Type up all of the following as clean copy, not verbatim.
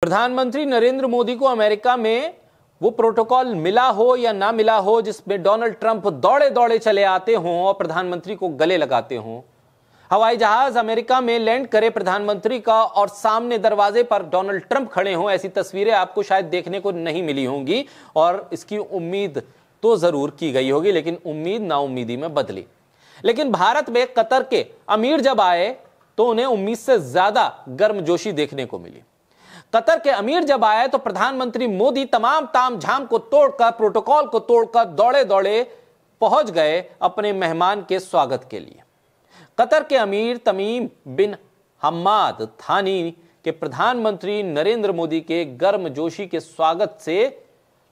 प्रधानमंत्री नरेंद्र मोदी को अमेरिका में वो प्रोटोकॉल मिला हो या ना मिला हो जिसमें डोनाल्ड ट्रंप दौड़े दौड़े चले आते हों और प्रधानमंत्री को गले लगाते हों। हवाई जहाज अमेरिका में लैंड करे प्रधानमंत्री का और सामने दरवाजे पर डोनाल्ड ट्रंप खड़े हों, ऐसी तस्वीरें आपको शायद देखने को नहीं मिली होंगी और इसकी उम्मीद तो जरूर की गई होगी, लेकिन उम्मीद नाउम्मीदी में बदली। लेकिन भारत में कतर के अमीर जब आए तो उन्हें उम्मीद से ज्यादा गर्मजोशी देखने को मिली। कतर के अमीर जब आए तो प्रधानमंत्री मोदी तमाम तामझाम को तोड़कर, प्रोटोकॉल को तोड़कर दौड़े दौड़े पहुंच गए अपने मेहमान के स्वागत के लिए। कतर के अमीर तमीम बिन हम्माद थानी के प्रधानमंत्री नरेंद्र मोदी के गर्मजोशी के स्वागत से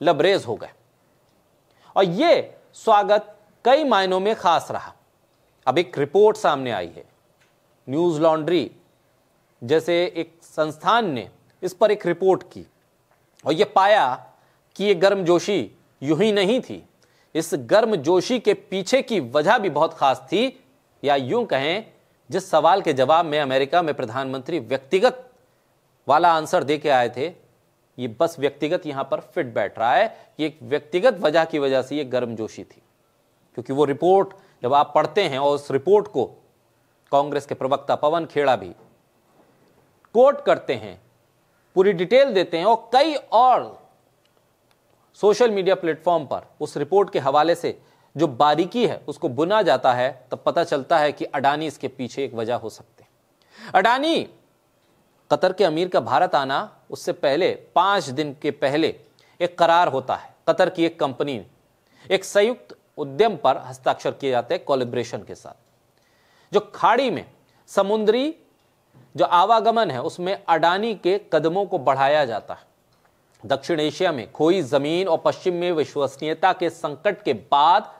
लबरेज हो गए और यह स्वागत कई मायनों में खास रहा। अब एक रिपोर्ट सामने आई है, न्यूज लॉन्ड्री जैसे एक संस्थान ने इस पर एक रिपोर्ट की और यह पाया कि यह गर्मजोशी यूं ही नहीं थी। इस गर्मजोशी के पीछे की वजह भी बहुत खास थी, या यूं कहें जिस सवाल के जवाब में अमेरिका में प्रधानमंत्री व्यक्तिगत वाला आंसर दे के आए थे, ये बस व्यक्तिगत यहां पर फिट बैठ रहा है। ये एक व्यक्तिगत वजह की वजह से ये गर्मजोशी थी, क्योंकि वो रिपोर्ट जब आप पढ़ते हैं और उस रिपोर्ट को कांग्रेस के प्रवक्ता पवन खेड़ा भी कोट करते हैं, पूरी डिटेल देते हैं और कई और सोशल मीडिया प्लेटफॉर्म पर उस रिपोर्ट के हवाले से जो बारीकी है उसको बुना जाता है, तब पता चलता है कि अडानी इसके पीछे एक वजह हो सकते हैं। अडानी कतर के अमीर का भारत आना उससे पहले 5 दिन के पहले एक करार होता है। कतर की एक कंपनी एक संयुक्त उद्यम पर हस्ताक्षर किए जाते हैं कोलैबोरेशन के साथ, जो खाड़ी में समुद्री जो आवागमन है उसमें अडानी के कदमों को बढ़ाया जाता है। दक्षिण एशिया में खोई जमीन और पश्चिम में विश्वसनीयता के संकट के बाद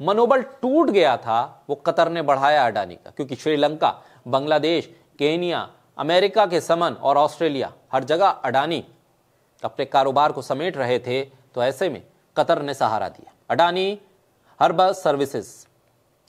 मनोबल टूट गया था, वो कतर ने बढ़ाया अडानी का, क्योंकि श्रीलंका, बांग्लादेश, केनिया, अमेरिका के समन और ऑस्ट्रेलिया हर जगह अडानी अपने कारोबार को समेट रहे थे। तो ऐसे में कतर ने सहारा दिया। Adani harbour services,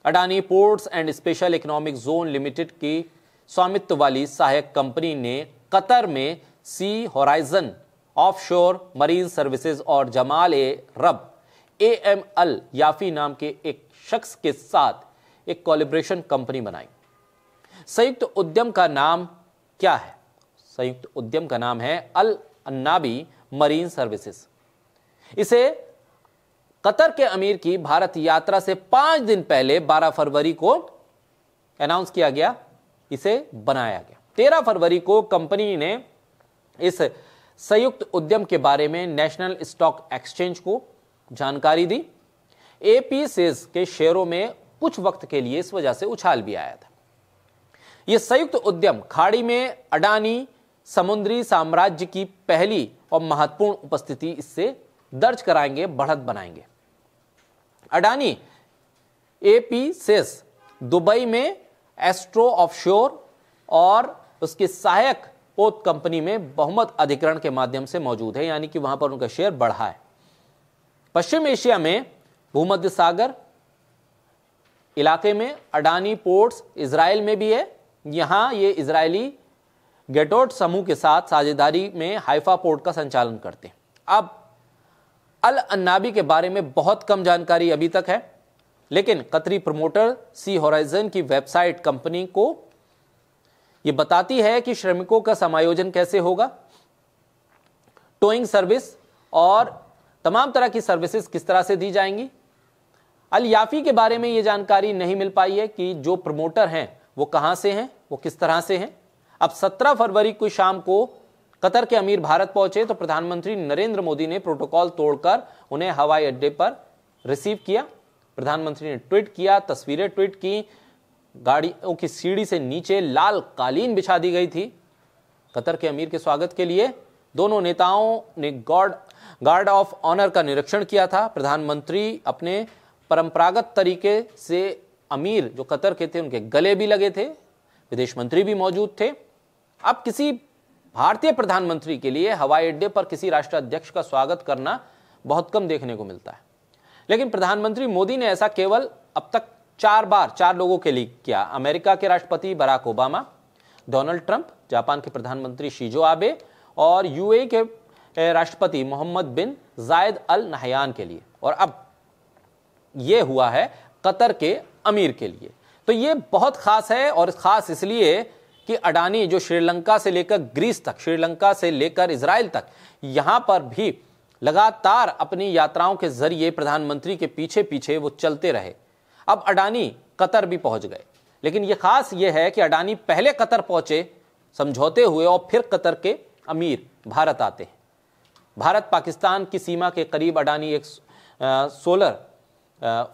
Adani ports and special economic zone limited की स्वामित्व वाली सहायक कंपनी ने कतर में sea horizon offshore marine services और जमाल ए रब AML याफी नाम के एक शख्स के साथ एक कोलैबोरेशन कंपनी बनाई। संयुक्त उद्यम का नाम क्या है? संयुक्त उद्यम का नाम है अल अन्नाबी मरीन सर्विसेज। इसे कतर के अमीर की भारत यात्रा से 5 दिन पहले 12 फरवरी को अनाउंस किया गया, इसे बनाया गया। 13 फरवरी को कंपनी ने इस संयुक्त उद्यम के बारे में नेशनल स्टॉक एक्सचेंज को जानकारी दी। AP सेज के शेयरों में कुछ वक्त के लिए इस वजह से उछाल भी आया था। यह संयुक्त उद्यम खाड़ी में अडानी समुद्री साम्राज्य की पहली और महत्वपूर्ण उपस्थिति इससे दर्ज कराएंगे, बढ़त बनाएंगे। अडानी AP सेज दुबई में एस्ट्रो ऑफशोर और उसके सहायक पोत कंपनी में बहुमत अधिग्रहण के माध्यम से मौजूद है, यानी कि वहां पर उनका शेयर बढ़ा है। पश्चिम एशिया में भूमध्य सागर इलाके में अडानी पोर्ट्स इजराइल में भी है। यहां ये इजरायली गेटोट समूह के साथ साझेदारी में हाइफा पोर्ट का संचालन करते हैं। अब अल अन्नाबी के बारे में बहुत कम जानकारी अभी तक है, लेकिन कतरी प्रमोटर सी होराइजन की वेबसाइट कंपनी को यह बताती है कि श्रमिकों का समायोजन कैसे होगा, टोइंग सर्विस और तमाम तरह की सर्विसेज किस तरह से दी जाएंगी। अल याफी के बारे में यह जानकारी नहीं मिल पाई है कि जो प्रमोटर हैं वो कहां से हैं, वो किस तरह से हैं। अब 17 फरवरी को शाम को कतर के अमीर भारत पहुंचे तो प्रधानमंत्री नरेंद्र मोदी ने प्रोटोकॉल तोड़कर उन्हें हवाई अड्डे पर रिसीव किया। प्रधानमंत्री ने ट्वीट किया, तस्वीरें ट्वीट की, गाड़ियों की सीढ़ी से नीचे लाल कालीन बिछा दी गई थी कतर के अमीर के स्वागत के लिए। दोनों नेताओं ने गार्ड ऑफ ऑनर का निरीक्षण किया था। प्रधानमंत्री अपने परंपरागत तरीके से अमीर जो कतर के थे उनके गले भी लगे थे, विदेश मंत्री भी मौजूद थे। अब किसी भारतीय प्रधानमंत्री के लिए हवाई अड्डे पर किसी राष्ट्राध्यक्ष का स्वागत करना बहुत कम देखने को मिलता है, लेकिन प्रधानमंत्री मोदी ने ऐसा केवल अब तक 4 बार 4 लोगों के लिए किया। अमेरिका के राष्ट्रपति Barack Obama, Donald Trump, Japan के प्रधानमंत्री शिंजो आबे और यूएई के राष्ट्रपति मोहम्मद बिन जायद अल नहयान के लिए, और अब यह हुआ है कतर के अमीर के लिए। तो ये बहुत खास है, और खास इसलिए कि अडानी जो श्रीलंका से लेकर ग्रीस तक, श्रीलंका से लेकर इजराइल तक, यहां पर भी लगातार अपनी यात्राओं के जरिए प्रधानमंत्री के पीछे पीछे वो चलते रहे। अब अडानी कतर भी पहुंच गए, लेकिन यह खास यह है कि अडानी पहले कतर पहुंचे समझौते हुए, और फिर कतर के अमीर भारत आते हैं। भारत पाकिस्तान की सीमा के करीब अडानी एक सोलर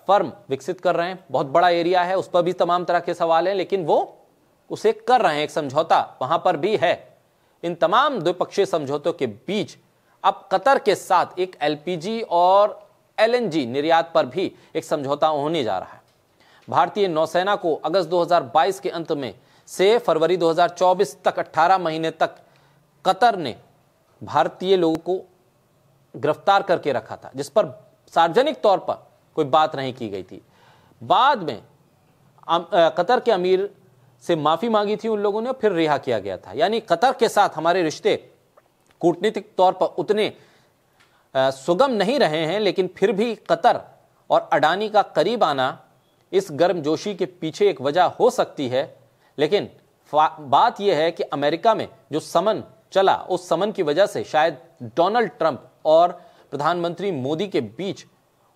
फर्म विकसित कर रहे हैं। बहुत बड़ा एरिया है, उस पर भी तमाम तरह के सवाल हैं, लेकिन वो उसे कर रहे हैं। एक समझौता वहां पर भी है। इन तमाम द्विपक्षीय समझौतों के बीच अब कतर के साथ एक एलपीजी और एलएनजी निर्यात पर भी एक समझौता होने जा रहा है। भारतीय नौसेना को अगस्त 2022 के अंत में से फरवरी 2024 तक 18 महीने तक कतर ने भारतीय लोगों को गिरफ्तार करके रखा था, जिस पर सार्वजनिक तौर पर कोई बात नहीं की गई थी। बाद में कतर के अमीर से माफी मांगी थी उन लोगों ने, फिर रिहा किया गया था। यानी कतर के साथ हमारे रिश्ते कूटनीतिक तौर पर उतने सुगम नहीं रहे हैं, लेकिन फिर भी कतर और अडानी का करीब आना इस गर्मजोशी के पीछे एक वजह हो सकती है। लेकिन बात यह है कि अमेरिका में जो समन चला, उस समन की वजह से शायद डोनाल्ड ट्रंप और प्रधानमंत्री मोदी के बीच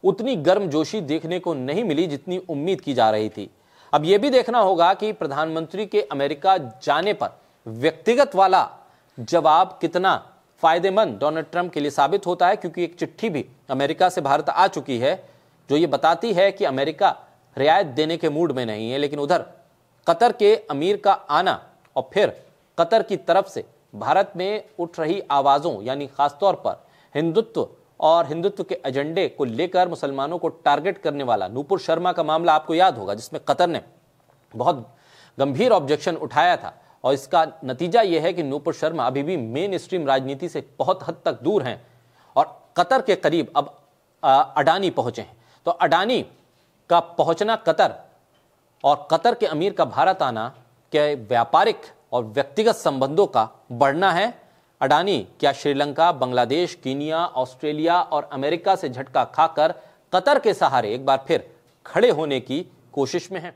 उतनी गर्मजोशी देखने को नहीं मिली जितनी उम्मीद की जा रही थी। अब यह भी देखना होगा कि प्रधानमंत्री के अमेरिका जाने पर व्यक्तिगत वाला जवाब कितना फायदेमंद डोनाल्ड ट्रंप के लिए साबित होता है, क्योंकि एक चिट्ठी भी अमेरिका से भारत आ चुकी है जो ये बताती है कि अमेरिका रियायत देने के मूड में नहीं है। लेकिन उधर कतर के अमीर का आना और फिर कतर की तरफ से भारत में उठ रही आवाजों, यानी खासतौर पर हिंदुत्व और हिंदुत्व के एजेंडे को लेकर मुसलमानों को टारगेट करने वाला नूपुर शर्मा का मामला आपको याद होगा, जिसमें कतर ने बहुत गंभीर ऑब्जेक्शन उठाया था। और इसका नतीजा यह है कि नूपुर शर्मा अभी भी मेन स्ट्रीम राजनीति से बहुत हद तक दूर हैं और कतर के करीब अब अडानी पहुंचे हैं। तो अडानी का पहुंचना कतर और कतर के अमीर का भारत आना के व्यापारिक और व्यक्तिगत संबंधों का बढ़ना है। अडानी क्या श्रीलंका, बांग्लादेश, कीनिया, ऑस्ट्रेलिया और अमेरिका से झटका खाकर कतर के सहारे एक बार फिर खड़े होने की कोशिश में है?